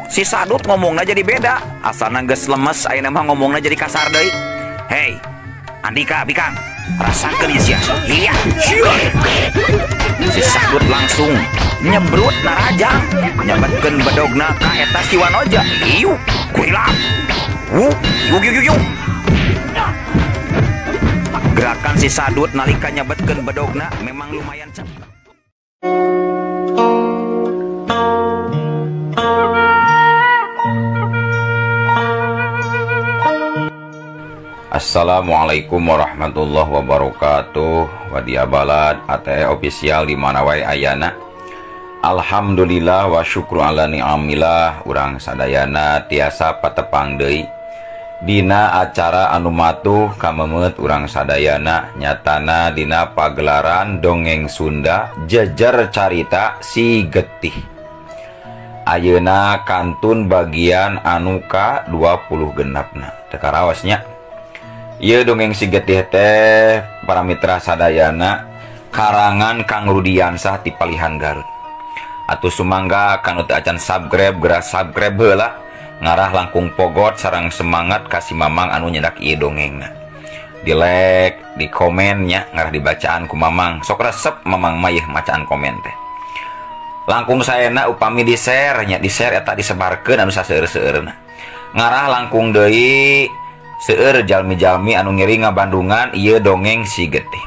Si Sadut ngomongnya jadi beda. Asalna geus lemes, ayeuna mah ngomongnya jadi kasar deui. Hei, Andika, Bikang, rasakeun ieu sia. Iya. Si Sadut langsung nyebrut narajang, nyabetkeun bedogna ka eta si Wanoja. Iu, kuila. Yuk. Gerakan si Sadut nalika nyabetkeun bedogna memang lumayan cepet. Assalamualaikum warahmatullahi wabarakatuh. Wadia balad ate official di mana wae ayana. Alhamdulillah wa syukru ala ni'amillah. Urang sadayana tiasa patepang deui dina acara anu matuh kamemet urang sadayana, nyatana dina pagelaran dongeng Sunda jejer carita Si Getih. Ayeuna kantun bagian anu ka 20 genapna. Teu karawasnya. Ieu dongeng Si Getih teh para mitra sadayana karangan Kang Rudiansah ti Palihan Garut. Atuh sumangga kanu teu acan subscribe geura subscribe heula, ngarah langkung pogot sareng semangat kasih Mamang anu nyedak ieu dongengna. Di like, di komennya ngarah dibacaan ku Mamang. Sok resep Mamang mah yeuh macaan komen teh. Langkung saena upami di share nya, di share eta disebarkeun anu saseueur-seueurna. Ngarah langkung deui seueur jalmi-jalmi anu ngiri ngabandungan ieu dongeng Si Getih.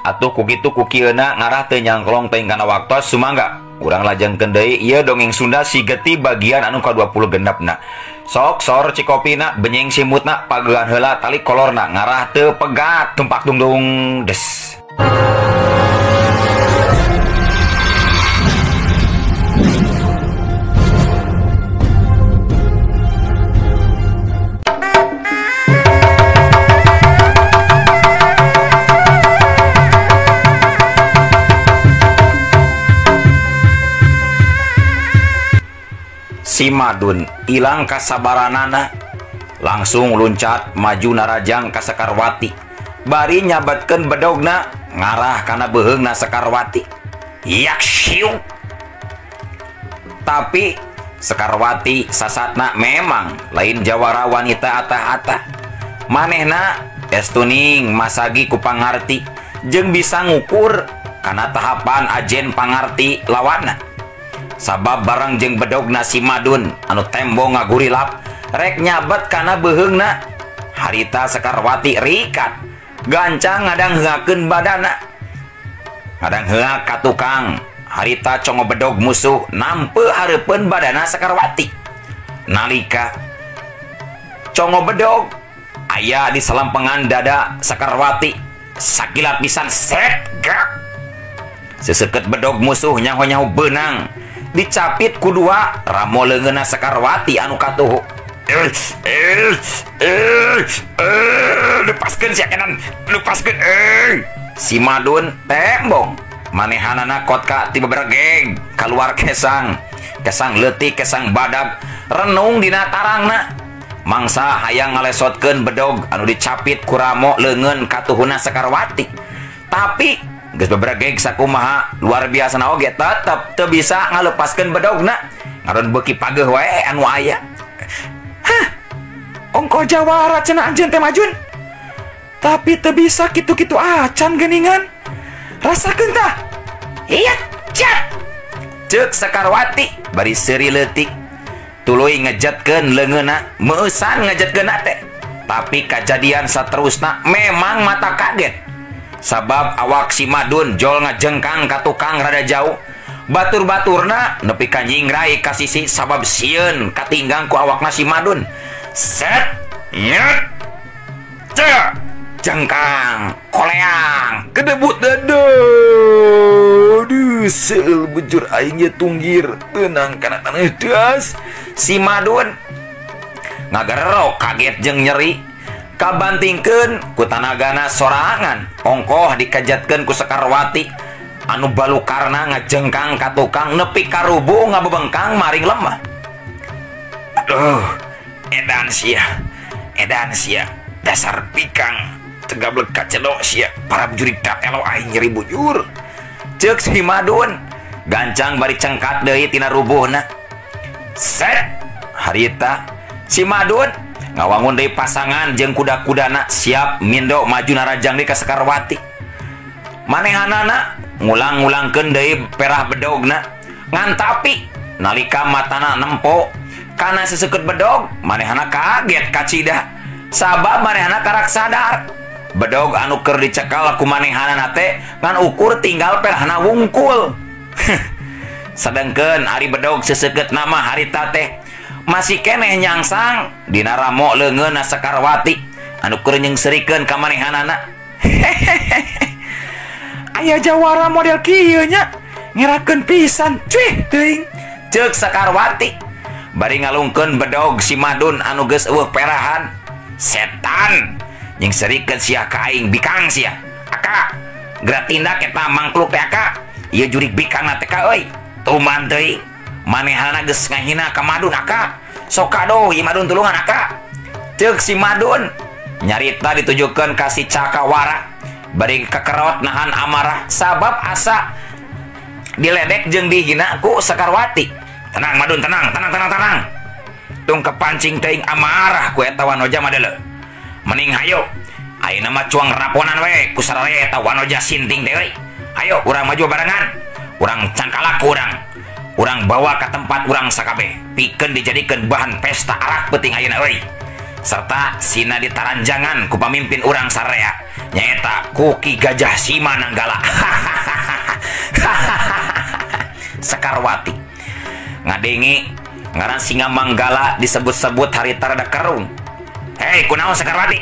Atuh ku kitu ku kieuna ngarah teu nyangklong teuing kana waktos sumangga urang lajengkeun deui ieu dongeng Sunda Si Getih bagian anu ka-20 genepna. Sok sor cikopina benyeng simutna pagean heula tali kolorna ngarah teu pegat tumpak dungdung des. Si Madun ilang kasabaranana, langsung luncat maju narajang ka Sekarwati. Bari nyabetkeun bedogna ngarah kana beuheungna Sekarwati. Yak siu. Tapi Sekarwati sasatna memang lain jawara wanita atah-atah. Manehna estuning masagi ku pangarti jeung bisa ngukur kana tahapan ajen pangarti lawanna. Sabab barang jeung bedogna Si Madun anu tembo ngagurilap rek nyabet kana beuheungna. Harita Sekarwati rikat gancang ngadang heungakeun badana, ngadang heunga ka tukang. Harita congo bedog musuh nampeu hareupeun badana Sekarwati. Nalika congo bedog aya di salampengan dada Sekarwati, sakilat pisan set gak seseukeut bedog musuh nyaho-nyaho beunang dicapit kudua ramo leungeunna Sekarwati anu katuhu. Lepaskeun sia kenan, lepaskeun Si Madun tembong manehanana kotka ti bebergeng kaluar kesang leutik kesang badag renung dina tarangna. Mangsa hayang ngalesotkeun bedog anu dicapit ku ramo leungeun katuhuna Sekarwati. Tapi geus bebergeg sakumaha luar biasa na oge tetep teu bisa ngalepaskeun bedogna. Ngaron beuki pageuh wae anu aya. Hah, ongko jawara cenah anjeun teh Majun. Tapi teu bisa kitu-kitu acan geuningan. Rasakeun tah. Iya, cat. Ceuk Sekarwati bari seuri leutik tuluy ngejetkeun leungeunna, meusan ngejetkeunna teh. Tapi kajadian saterusna memang mata kaget. Sabab awak Si Madun jol ngajengkang ka tukang rada jauh. Batur-baturna nepi ka nyingrai ka sisi sabab sieun katinggang ku awakna Si Madun. Set nyet cek jengkang koleang kedebut dado. Duh seul bujur aing ye tunggir teunang kana taneuh deas. Si Madun ngagarero kaget jeung nyeri. Kabantingkeun ku tanagana sorangan ongkoh dikajatkeun ku Sekarwati anu balukarna ngajengkang ka tukang nepi ka rubuh ngabebengkang maring lemah. Aduh, edan sia dasar pikang tegablek ka cedok sia para bujurita elo aing nyeri bujur. Ceuk Si Madun gancang bari cengkat deui tina rubuhna. Set harita si Madun ngawangun deui pasangan jeung kuda-kudana siap mindo maju narajang deui ka Sekarwati. Manehanana ngulang-ngulangkeun deui perah bedogna ngan tapi nalika matana nempo kana seseukeut bedog manehana kaget kacida sabab manehana karak sadar bedog anu keur dicekal ku manehanana teh ngan ukur tinggal perahna wungkul. Sedengkeun ari bedog seseukeut nama harita teh masih keneh nyangsang dina ramo leungeunna Sekarwati anu keur nyengsrikeun ka manehanana. Aya jawara model kieu nya ngerakeun pisan cuy teuing ceuk Sekarwati bari ngalungkeun bedog si Madun anu geus eueuh perahan. Setan nyengsrikeun sia ka aing bikang sia aka geura tindak eta mangkluk teh aka ieu jurig bikangna teh ka euy tuman teuing manehana geus ngahina ka Madun aka sok kado ieu Madun tulungan aka ceuk si Madun nyarita ditujukeun ka si Cakawara bari kekerot nahan amarah sabab asa diledek jeung dihina ku Sekarwati. Tenang Madun, tenang. Tung kepancing teuing amarah ku eta wanoja mah deuleu. Mending hayo ayeuna mah cuang raponan we ku sararea eta wanoja sinting teh euy. Hayo urang maju barengan. Urang can kalaku urang bawa ka tempat urang sakabeh pikeun dijadikeun bahan pesta arak peuting ayeuna euy. Serta sina ditaranjangan ku pamimpin urang sararea nyaeta ku Ki Gajah Simananggala. Sekarwati ngadengi ngaran Singa Manggala disebut-sebut harita rada kerung. Hei kunaon Sekarwati?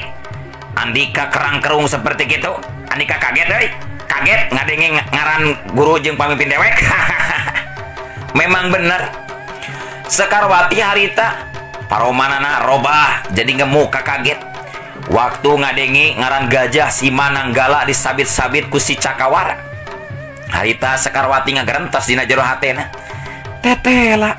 Andika kerang kerung seperti gitu? Andika kaget euy. Kaget ngadengi ngaran guru jeung pamimpin dewek. Memang bener Sekarwati harita paromanana robah jadi gemuk kaget waktu ngadengi ngaran Gajah Simananggala disabit-sabit ku si Cakawara. Harita Sekarwati ngagerentos dina jero hatena. Tetela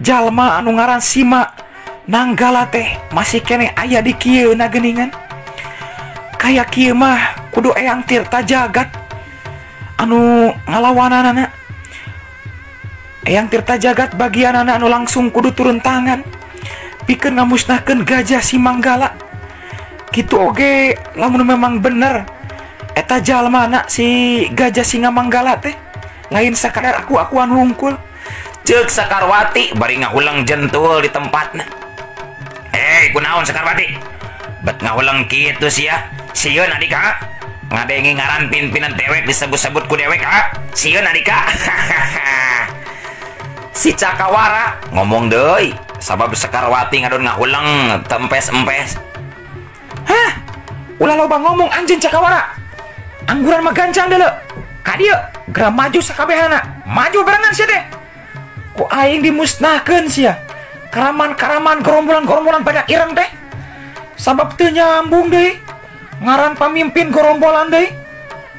jalma anu ngaran Simananggala teh masih kene aya di kieuna geuningan. Kayak kieu mah kudu Eyang Tirta Jagat anu ngalawanana. Eyang Tirta Jagat bagianana anu langsung kudu turun tangan pikeun ngamusnahkeun Gajah Simanggala. Kitu oge lamun memang bener eta jalmana si Gajah Singa Manggala teh lain sakadar aku-akuan wungkul. Ceuk Sekarwati bari ngahulang jentul di tempatna. Hei kunaon Sekarwati? Bet ngahulang kitu sia. Sieun adika ngadengi ngaran pimpinan dewek disebut-sebut ku dewek ha? Sieun adika. Si Cakawara ngomong deui sabab Sekarwati ngadon ngahulang tempes-empes. Hah? Ulah loba ngomong anjeun Cakawara. Angguran mah gancang deuleu. Ka dieu geura maju sakabehana. Maju barengan sia teh. Ku aing dimusnahkeun sia. Karaman-karaman gerombolan-gerombolan banyak ireng teh. Sabab teu nyambung deui. Ngaran pamimpin gerombolan deui.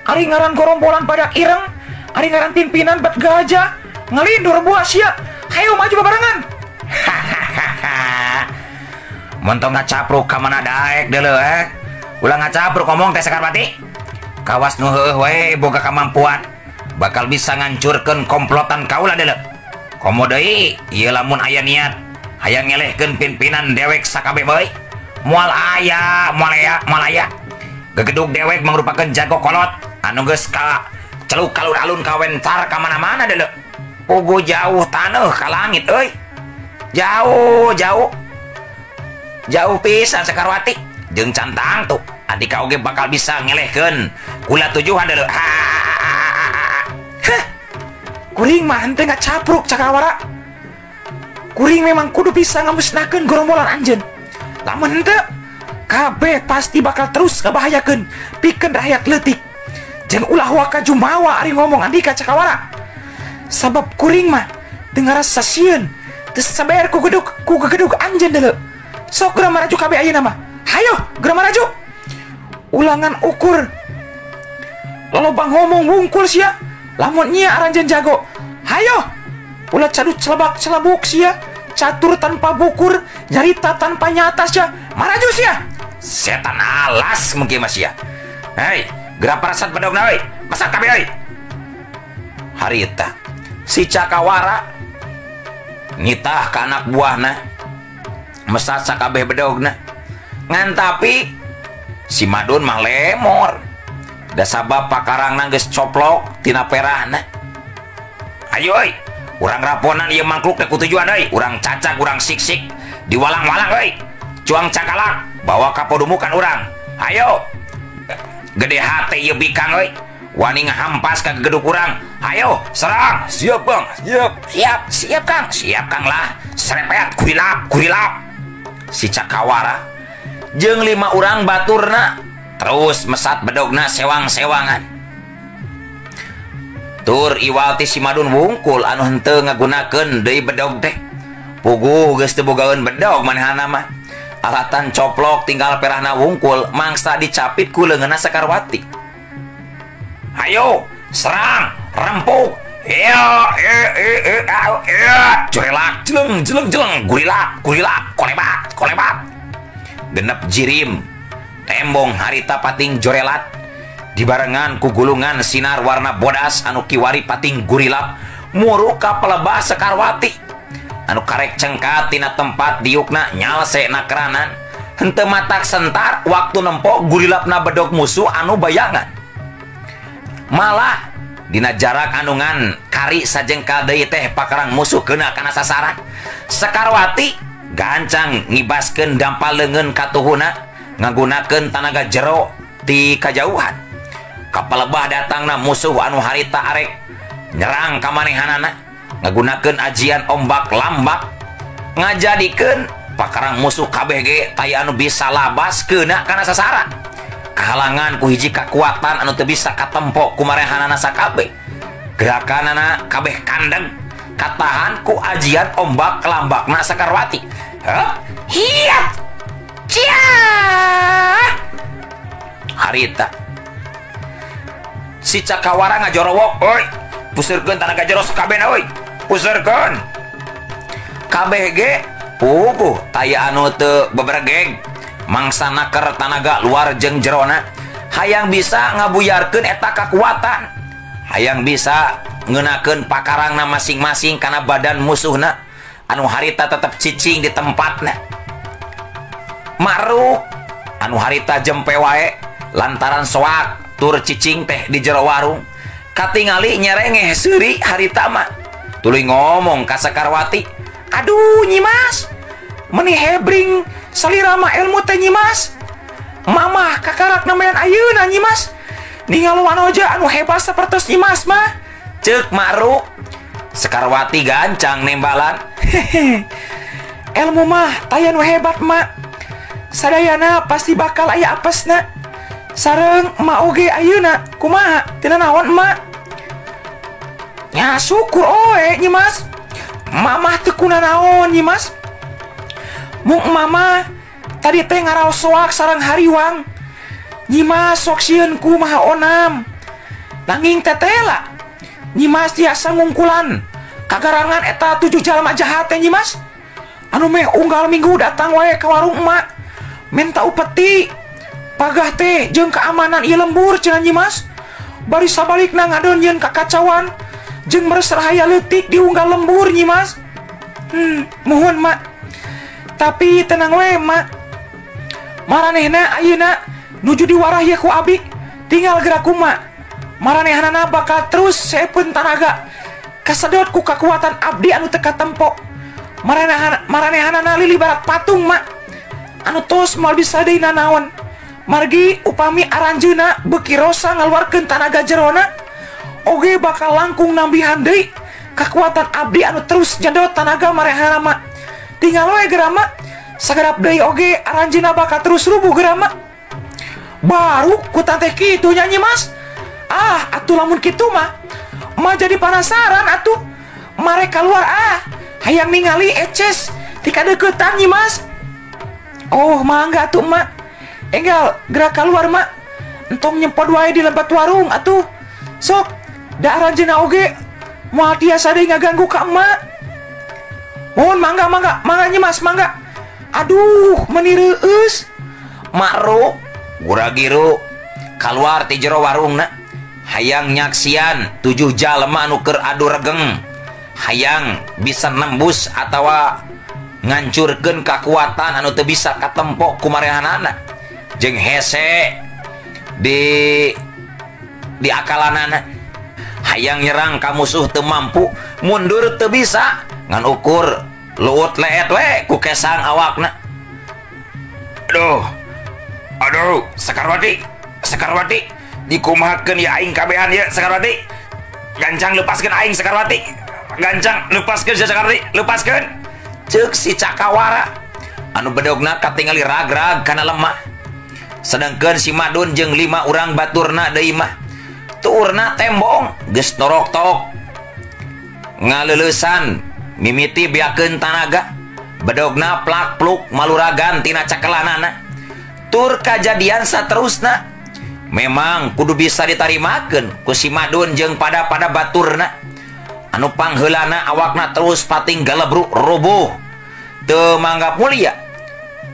Ari ngaran gerombolan banyak ireng, ari ngaran pimpinan bat gajah. Ngalindur buah sia. Hayo maju barengan. Montong ngacapruk ka mana daek deuleu Ulah ngacapruk ngomong teh Sekarwati. Kawas nu heueuh we boga kamampuan bakal bisa ngancurkeun komplotan kaula deuleu. Komo deui ieu lamun aya niat hayang ngelehkeun pimpinan dewek sakabeh bae. Moal aya gegedug dewek mangrupakeun jago kolot anu geus ka celuk kalur-alun kawentar ka mana-mana deuleu. Pugu jauh taneuh ka langit euy. Jauh pisan Sekarwati. Jeung cantang tuh adika oge bakal bisa ngelehkeun kula tujuan deuleu. Kuring mah henteu ngacapruk Cakawara. Kuring memang kudu bisa ngamusnahkeun gerombolan anjeun. Lamun henteu kabeh pasti bakal terus ngabahayakeun pikeun rakyat leutik. Jeung ulah waka jumawa ari ngomong andika Cakawara. Sabab kuring mah dengar sasieun teu saber ku gegedug anjeun deuleu. Sok geura maraju kabeh ayeuna mah. Hayo geura maraju. Ulangan ukur loba ngomong wungkul sia. Lamun nya aranjeun jago. Hayo ulah cadut celabak-celabuk sia. Catur tanpa bukur, nyarita tanpa nyata sia. Maraju sia. Setan alas mungkin mas sia. Hei, geura parasat bedogna euy. Masak kabeh euy. Harita si Cakawara nitah ke anak buahna mesat sakabeh bedogna. Ngan tapi si Madun mah lemor, da sabab pakarangna geus coplok tina perahna. Ayo euy, urang raponan ieu mangkluk teh ku tujuan euy, urang cacak urang siksik diwalang-walang euy. Cuang cakalak bawa ka podumukan urang. Ayo. Gede hate ieu bikang euy. Wani ngahampas ka geduk urang. Ayo, serang. Siap, Bang. Siap, Kang. Siap, Kang lah. Serepet, kurilap. Si Cakawara jeung 5 urang baturna terus mesat bedogna sewang-sewangan. Tur iwal ti si Madun wungkul anu henteu ngagunakeun deui bedog teh. Puguh geus teu bogaeun bedog manehna mah. Alatan coplok tinggal perahna wungkul mangsa dicapit ku leungeunna Sakarwati. Ayo, serang, rempuk. Curelak, jeleng, gurilap, kolebat. Genep jirim, tembong harita pating jorelat, dibarengan ku gulungan sinar warna bodas anu kiwari pating gurilap, muruk ka pelebah Sakarwati. Anu karek cengkat tina tempat diukna nyalse nakranan, henteu matak sentar waktu nempok gurilapna bedog musuh anu bayangan. Malah dina jarak anungan kari sajengkal deui teh pakarang musuh keuna kana sasaran. Sakarwati gancang ngibaskeun dampal leungeun katuhuna ngagunakeun tanaga jero ti kajauhan. Kapalebah datangna musuh anu harita arek nyerang ka manehanana ngagunakeun ajian ombak lambak ngajadikeun pakarang musuh kabeh ge taya anu bisa labas keuna kana sasaran. Kahalangan ku hiji kekuatan anu teu bisa katempo ku marehanana sakabeh. Gerakanana kabeh kandeng katahan ku ajian ombak lambakna Sakarwati. Hiat cia harita si Cakawara ngajorowok, oi pusirkeun tanaga jero sakabehna euy, pusirkeun kabeh ge puguh taya anu teu bebergeg mangsana keur tanaga luar jeung jerona hayang bisa ngabuyarkeun eta kekuatan, hayang bisa ngeunakeun pakarangna masing-masing kana badan musuhna anu harita tetep cicing di tempatna. Maruk anu harita jempe wae lantaran soak tur cicing teh di jero warung katingali nyerengeh seuri harita mah tuluy ngomong ka Sakarwati, aduh Nyimas meni hebring salirama ilmu teh Nyimas, mamah kakarak namanya ayeuna Nyimas ningaluan oja anu hebat sapertos Nyimas mah ceuk Maruk. Sakarwati gancang nembalan, ilmu mah taya nu hebat mak, sadayana pasti bakal aya apesna sareng emak oge ayeuna kumaha tina naon emak. Ya syukur oe Nyimas, mamah teu kunaon Nyimas. Mung mama tadi teh ngaraos soak sareng hariwang Nyimas sok sieun ku maha onam nanging tetela Nyimas tiasa ngungkulan kagarangan eta 7 jalma jahat teh Nyimas anu meh unggal minggu datang wae ka warung emak minta upeti pagah teh jeung keamanan ieu lembur cenah Nyimas bari sabalikna ngadeunyeun kakacauan jeung meres rahaya leutik di unggal lembur Nyimas. Muhun mak, tapi tenang we mak, maranehna ayeuna nuju diwarah ye ku abi tinggal gerak kumaha maranehanana bakal terus sepeun tanaga kasedot ku kekuatan abdi anu teu katempo. Maranehanana lilibarat patung mak anu tos moal bisa deui nanaon margi upami aranjeuna beuki rosa ngaluarkeun tanaga jerona oge bakal langkung nambihan deui kekuatan abdi anu terus nyedot tanaga maranehanana mak. Tinggal we geura mak sagarap deui oge aranjeuna bakal terus rubuh geura mak. Baru ku teh kitu nya Nyimas. Atuh lamun kitu mah jadi penasaran atuh mare keluar hayang ningali eces ti kadeuketan Nyimas. Oh mangga atuh mak, enggal gerak keluar mak entong nyempot wae di lempat warung atuh sok da aranjeuna oge moal tiasa deui ngaganggu ka emak. Mohon mangga Nyimas mangga. Aduh meuni reueus Makro gura-giru keluar ti jero warungna hayang nyaksian 7 jalma anu keur adu regeng hayang bisa nembus atau ngancurkeun kekuatan anu teu bisa katempo ku marehanana jeung hese di akalanana hayang nyerang ka musuh teu mampu mundur teu bisa ngan ukur luut leet we ku kesang awakna. Aduh Sekarwati dikumahakeun ya aing kabehan ya Sekarwati. Gancang lepaskeun aing Sekarwati. Gancang lepaskeun Sekarwati, lepaskeun. Ceuk si Cakawara anu bedogna katingali ragrag kana lemah. Sedangkeun si Madun jeung 5 urang baturna deui mah tuurna tembong geus norok-tok ngaleulesan mimiti biakeun tanaga. Bedogna plak-pluk maluragan tina cakelanana. Tur kajadian saterusna memang kudu bisa ditarimakeun ku si Madun jeung pada baturna anu pangheulana awakna terus pating galebru rubuh teu manggap mulia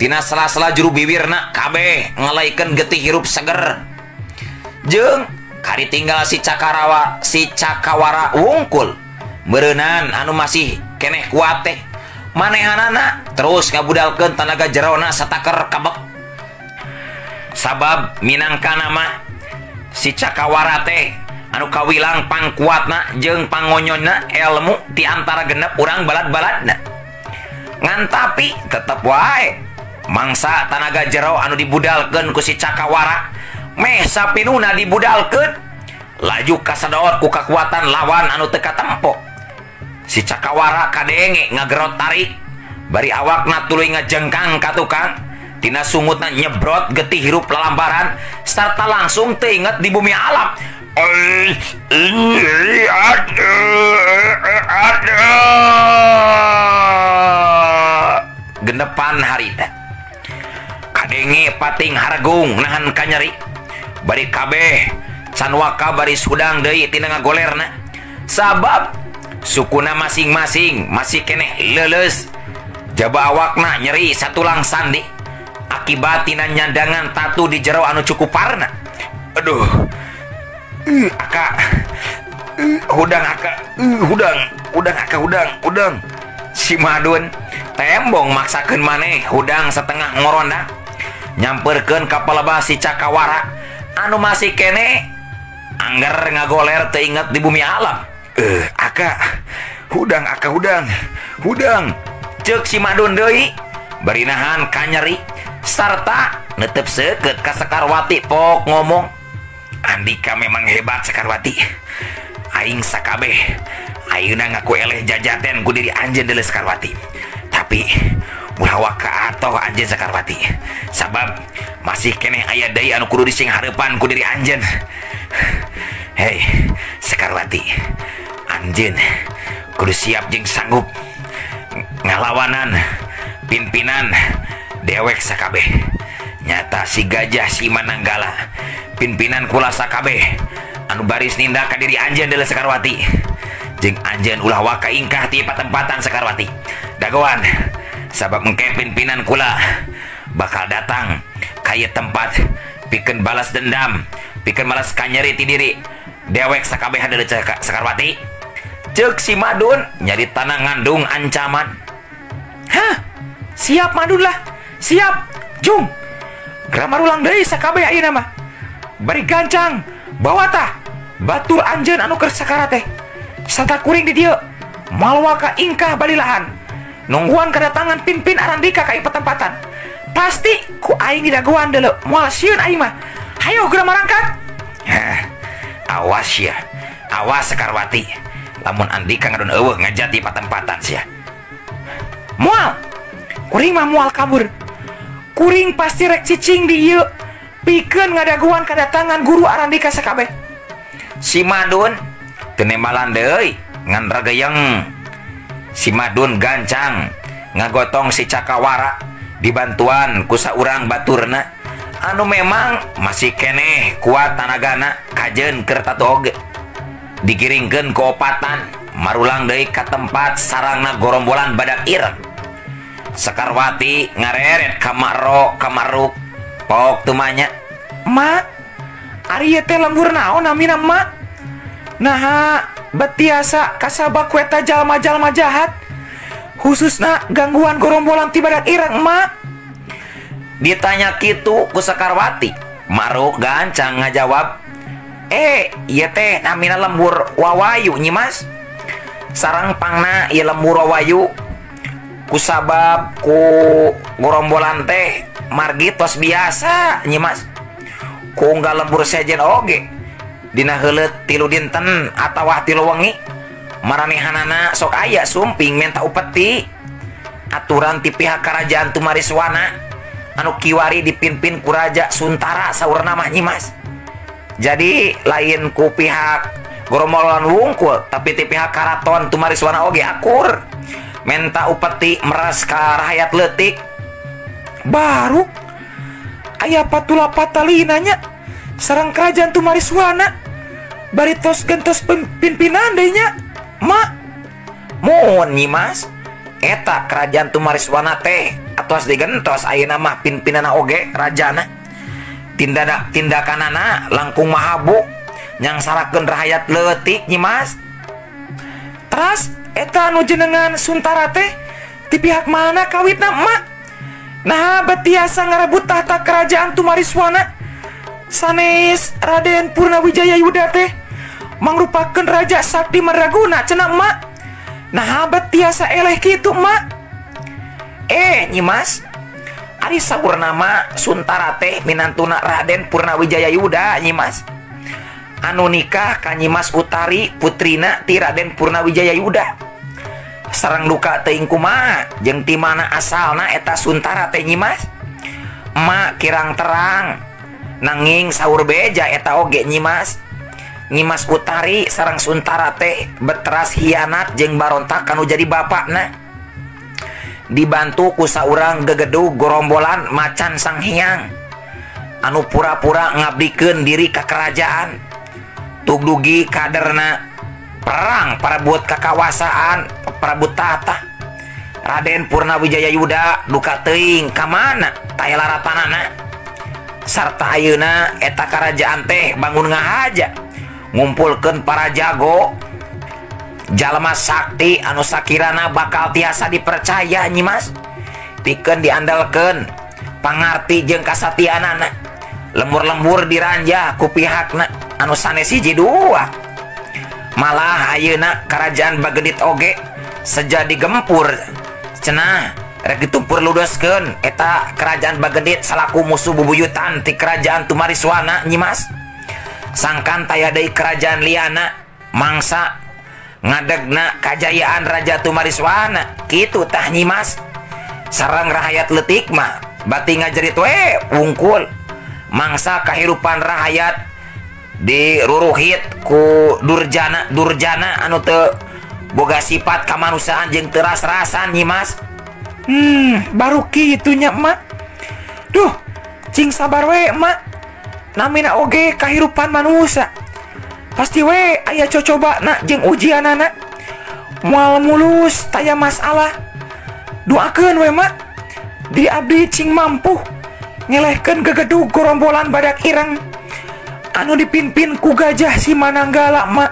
tina sela-sela juru bibirna kabeh ngalaikeun getih hirup seger jeung kari tinggal si Cakawara wungkul meureunnan anu masih keneh kuat teh manehanana terus ngabudalkeun tanaga jerona sataker kabek. Sabab minangkana mah si Cakawara teh anu kawilang pangkuatna jeung pangonyonna ilmu ti antara genep urang balad-baladna. Ngan tapi tetep wae mangsa tanaga jero anu dibudalkeun ku si Cakawara meh sapinuna dibudalkeun laju kasadot ku kakuatan lawan anu teu katempo. Si Cakawara kadenge ngagerot tarik bari awakna tuluy ngajengkang ka tukang tina sungutna nyebrot getih hirup lalambaran serta langsung teinget di bumi alam. Gendepan harita kadenge pating hargung nahan kanyeri bari kabeh can waka bari sudang deui tina ngagolerna sabab sukuna masing-masing masih keneh leuleus jaba awakna nyeri satulang sandi akibat tina nyandangan tatu di jero anu cukup parna. Aduh aka hudang si Madun tembong maksakeun maneh hudang setengah ngoronda nyamperkeun ka palebah si Cakawara anu masih kene angger ngagoler teu inget di bumi alam. Hudang ceuk si Madun deui bari nahan kanyeri sarta netep seukeut ka Sekarwati pok ngomong, Andika memang hebat Sekarwati. Aing sakabeh ayeuna ngaku eleh jajaten ku diri anjeun deuleu Sekarwati. Tapi ulah waka atoh anjeun Sekarwati. Sabab masih keneh aya deui anu kudu disinghareupan ku diri anjeun. Hei Sekarwati, anjeun kudu siap jeung sanggup ngalawanan pimpinan dewek sakabeh. Nyata si Gajah si Mananggala pimpinan kula sakabeh anu baris nindak ka diri anjeun deuleu Sekarwati. Jeung anjeun ulah waka ingkah ti patempatan Sekarwati. Dagoan sabab engke pimpinan kula bakal datang ka ieu tempat pikeun balas dendam, pikeun balas kanyeri ti diri dewek sakabeh deuleu Sekarwati. Ceuk si Madun nyari tanah ngandung ancaman. Hah? Siap Madun lah. Siap. Jung. Gramarulang deui sakabeh ayeuna mah. Bari gancang bawa tah batur anjeun anu keur sakara teh. Santa kuring di dieu moal waka ingkah balilahan. Nungguan kedatangan pimpin Arandika ka ieu patempatan. Pasti ku aing didagoan deuleu moal sieun aing mah. Hayo geura marangkat. Awas ya. Awas Sekarwati. Lamun Andika ngadon eueuh ngajati patempatan sia. Moal. Kuring mah moal kabur. Kuring pasti rek cicing di ieu pikeun ngadaguan kedatangan guru Arandika sakabeh. Si Madun teu nembalan deui ngan rageyeng. Si Madun gancang ngagotong si Cakawara dibantuan ku saurang baturna anu memang masih keneh kuat tanagana kajeun keur tatu oge. Digiringkeun ku opatan marulang deui ka tempat sarangna gorombolan badak ireng. Sekarwati ngareret kamaruk pok tumanya, "Ma, ari teh lembur naon amina, Ma?" "Nah, betiasa kasabak kueta jalma-jalma jahat, khususna gangguan gorombolan ti badak ireng mak. Ditanya kitu ku Sakarwati, Maruk gancang ngajawab, iya teh namina lembur wawayu Nyimas. Sarang pangna ieu lembur wawayu kusabab ku gorombolan teh margi tos biasa Nyimas. Ku unggal lembur sejen oge dina heuleut 3 dinten atawa 3 wengi maranehanana sok aya sumping menta upeti aturan ti pihak kerajaan Tumariswana anu kiwari dipimpin ku Raja Suntara saurna mah Nyimas. Jadi lain ku pihak gorombolan wungkul tapi ti pihak karaton Tumariswana oge akur menta upeti meras ka rakyat leutik. Baru aya patula patalinanya sareng kerajaan Tumariswana baritos gentos pimpinan deui nya mak. Mun Nyimas eta kerajaan Tumariswana teh atos digentos ayeuna mah pimpinana oge rajana tindakanana langkung mahabu nyangsarakeun rakyat leutik Nyimas. Teras eta anu jenengan Suntara teh ti pihak mana kawitna mak? Nah betiasa ngarebut tahta kerajaan Tumariswana sanes Raden Purnawijaya Yuda teh mangrupakeun raja sakti mandraguna cenah mak. Nah betiasa eleh kitu mak. Nyimas, ari saurna mah Suntara teh minantuna Raden Purnawijaya Yuda Nyimas. Anu nikah ka Nyimas Utari putrina ti Raden Purnawijaya Yuda. Sareng duka teuing kumaha jeung ti mana asalna eta Suntara teh Nyimas? Mak kirang terang nanging saur beja eta oge Nyimas. Nyimas Utari sareng Suntara teh betras hianat jeung barontak kanu jadi bapakna. Dibantu ku saurang gegedug gorombolan macan Sanghyang anu pura-pura ngabdikeun diri ka kerajaan tugdugi kaderna perang parebut kakawasaan parebut tahta. Raden Purnawijaya Yuda duka teuing ka mana taya laratanana sarta ayeuna eta kerajaan teh bangun ngahaja ngumpulkeun para jago jalma sakti anu sakirana bakal tiasa dipercaya Nyimas pikeun diandalkeun pangarti jeung kasatianana lembur-lembur diranja ku pihakna anu sanes hiji dua. Malah ayeuna kerajaan Bagedit oge sejadi gempur cenah rek ditumpur ludoskeun eta kerajaan Bagedit salaku musuh bubuyutan ti kerajaan Tumariswana Nyimas. Sangkan taya deui kerajaan liana mangsa ngadegna kajayaan Raja Tumariswana kitu tah Nyimas. Sareng rakyat leutik mah bati ngajerit we wungkul mangsa kahirupan rakyat diruruhit ku durjana anu teu boga sifat kamanusiaan jeung teu ras-rasan Nyimas. Baru kitu nya mak. Duh cing sabar we mak. Namina oge kahirupan manusia pasti we aya cocobana jeung ujianana moal mulus taya masalah. Doakeun we mak di abdi cing mampu ngelehkeun gegedug gorombolan badak ireng anu dipimpin ku Gajah Simananggala mak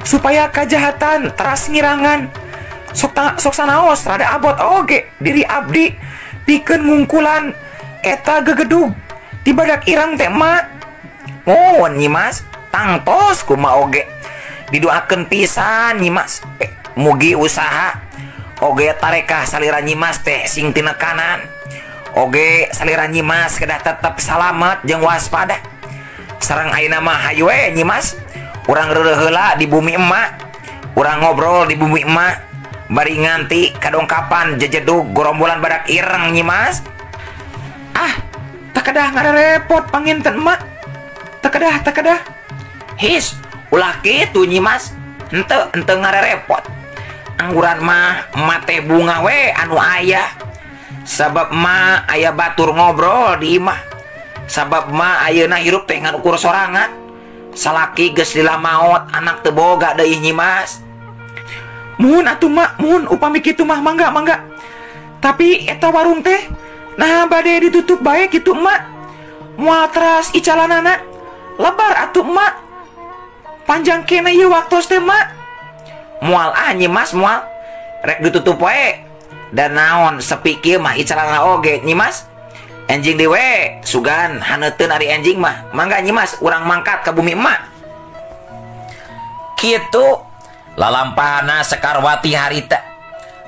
supaya kajahatan teras ngirangan sok sanaos rada abot oge diri abdi pikeun ngungkulan eta gegedug di badak ireng teh mak. Mohon Nyimas tangtos kumaha oge didoakeun pisan Nyimas mugi usaha oge tarekah salira Nyimas teh sing tinekanan oge salira Nyimas kedah tetep salamet jeung waspada. Sareng ayeuna mah hayu we Nyimas urang reureuh heula di bumi emak urang ngobrol di bumi emak bari nganti kadongkapan jejedug gorombolan badak ireng Nyimas. Tak kedah ngarepot panginten emak. Tak kedah. His ulah kitu Nyimas ente ngarepot. Angguran mah mate bunga we anu aya sabab mah aya batur ngobrol di imah sabab mah ayeuna hirup teh ngan ukur sorangan salaki geus lila maot anak teu boga deui Nyimas. Mun atuh mak mun upami kitu mah mangga tapi eta warung teh nah bade ditutup bae gitu emak. Moal teras icalanana lebar atuh emak. panjang kena ieu waktos teh mak. Moal Nyimas moal rek ditutup we. Dan naon sepi kieu mah icarana oge Nyimas. Enjing dewe sugan haneuteun ari enjing mah. Mangga Nyimas urang mangkat ka bumi emak. Kitu lalampahana Sekarwati harita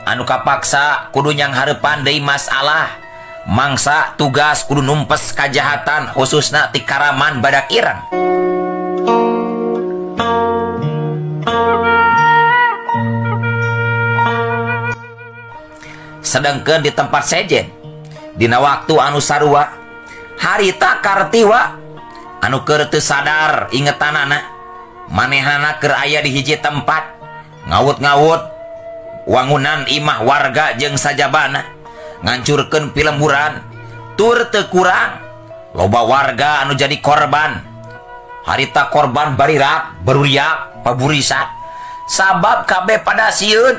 anu kapaksa kudu nyang hareupan deui masalah. Mangsa tugas kudu numpes kajahatan khususna ti Karaman badak ireng. Sedangkan di tempat sejen dina waktu anu sarua harita Kartiwa anu keur teu sadar ingetanana manehana keur aya di hiji tempat ngawut-ngawut wangunan imah warga jeung sajabana ngancurkeun pilemburan tur teu kurang loba warga anu jadi korban. Harita korban barirak beruriak paburisan sabab kabeh pada sieun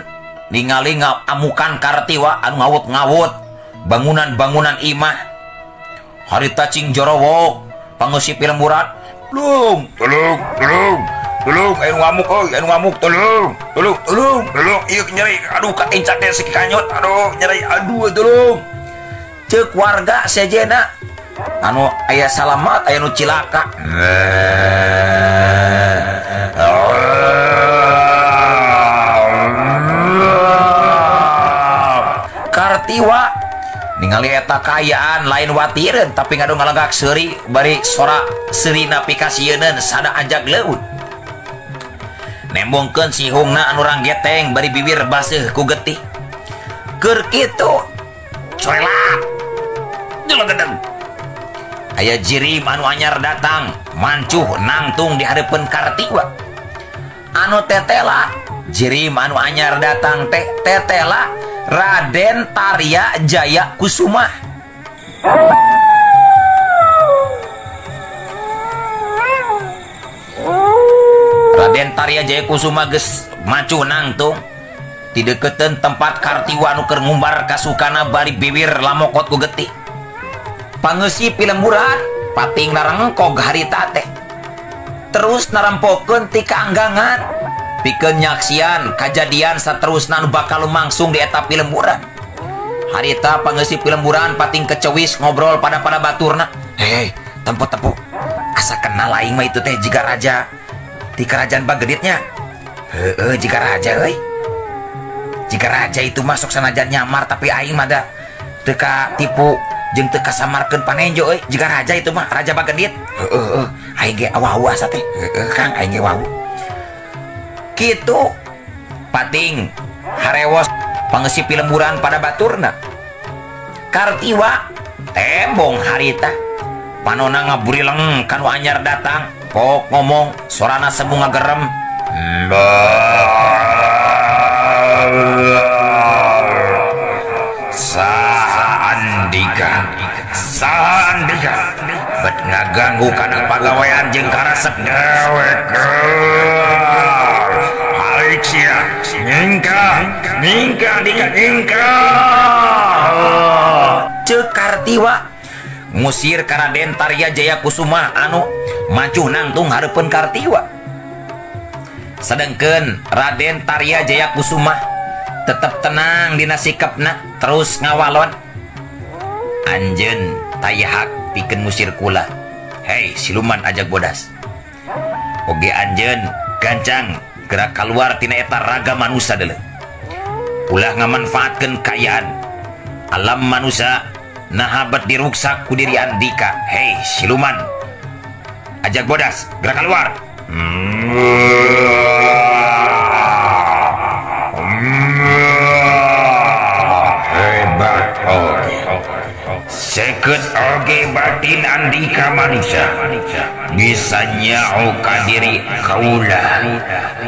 ningali amukan Kartiwa anu ngawut-ngawut bangunan-bangunan imah. Harita cing jorowok pangeusi pilemburan, tolong anu ngamuk tolong ieu nyeri aduh katincak teh si kanyot aduh nyeri aduh tolong. Ceuk warga sejena anu aya salamat aya nu cilaka. Kartiwa ningali eta kaayaan lain watireun tapi ngadu ngalenggak seuri bari sora seurina pikasieun sada ajag leuwih. Nembongkeun sihungna anu ranggeteng bari bibir baseuh ku getih. Keur kitu coelak jelengedeng aya jirim anu anyar datang mancuh nangtung di hareupeun Kartiwa. Anu tetela jirim anu anyar datang teh tetela Raden Tarya Jaya Kusuma. Raden Tarya Jaya Kusuma geus macu nangtung di dekeun tempat Kartiwa anu keur ngumbar kasukana bari bibir lamokot ku getih. Pangeusi pilemburan pating narengkog harita teh terus narampokeun ti kaanggangan pikeun nyaksian kajadian saterusna anu bakal lumangsung di eta pilemburan. Harita pangeusi pilemburan pating kecewis ngobrol pada baturna. Hei, tempo-tempo asa kenal aing mah itu teh jiga raja di kerajaan Bageditnya. Heeh, jiga raja euy. Jiga raja itu masuk sanajan nyamar tapi aing mah da teu ka tipu jeung teu kasamarkeun panenjo euy. Jiga raja itu mah raja Bagedit. Heeh, aing ge awahu asa teh. Heeh, Kang aing ge wawu. Kitu pating harewos pangeusi pilemburan pada baturna. Kartiwa tembong harita panona ngaburileng kanu anyar datang pok ngomong sorana semu ngagerem. Saandika bet ngaganggu kana pagawean jeung karasep dewek. Ningka Ceuk Kartiwa ngusir ka Raden Tarya Jaya Kusuma anu macuh nangtung hareupeun Kartiwa. Sedengkeun Raden Tarya Jaya Kusuma tetep tenang dina sikepna terus ngawalon. Anjeun tayahak pikeun musir kula. Hei siluman ajag bodas. Oge anjeun gancang gerak keluar tina eta raga manusia deuleu. Ulah ngamanfaatkeun kayaan alam manusia nahabat diruksak ku diri Andika. Hei siluman ajak bodas gerak keluar. Hebat oge seket oge batin Andika manusia bisa nyau ka diri kaula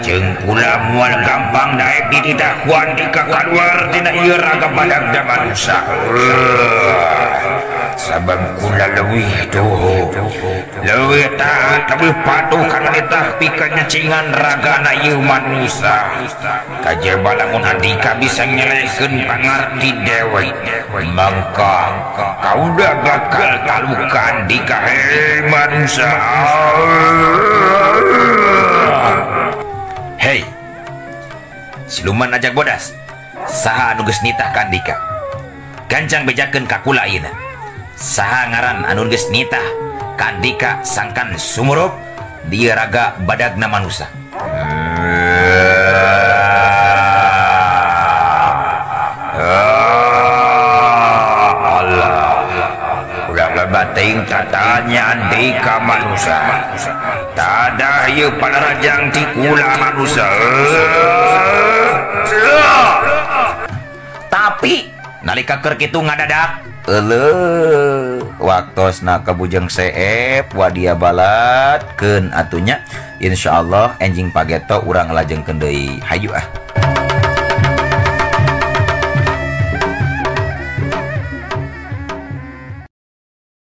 jeung kula moal gampang daek dititakuan di keluar tina ieu raga badag da manusia. Sabab kula leuwih doho leuwih taat leuwih patuh kana ditah pikeun nyacingan ragana ieu manusia. Kajaba lamun Andika bisa nyelehkeun pangarti dewek mangka kaula bakal taluka Andika. Hei manusia Hei, siluman ajak bodas. Saha anu geus nitah ka Andika? Gancang bejakeun ka kula ayeuna. Saha ngaran anu geus nitah ka Andika sangkan sumurup di raga badagna manusa? Bating katanya Andika manusia. Tada ieu palarajang ti kula manusia. Tapi nalika keur kitu ngadadak waktosna ka Bujang Seep wadia balatkeun atunya. Insyaallah enjing pageto urang lajengkeun deui. Hayu ah.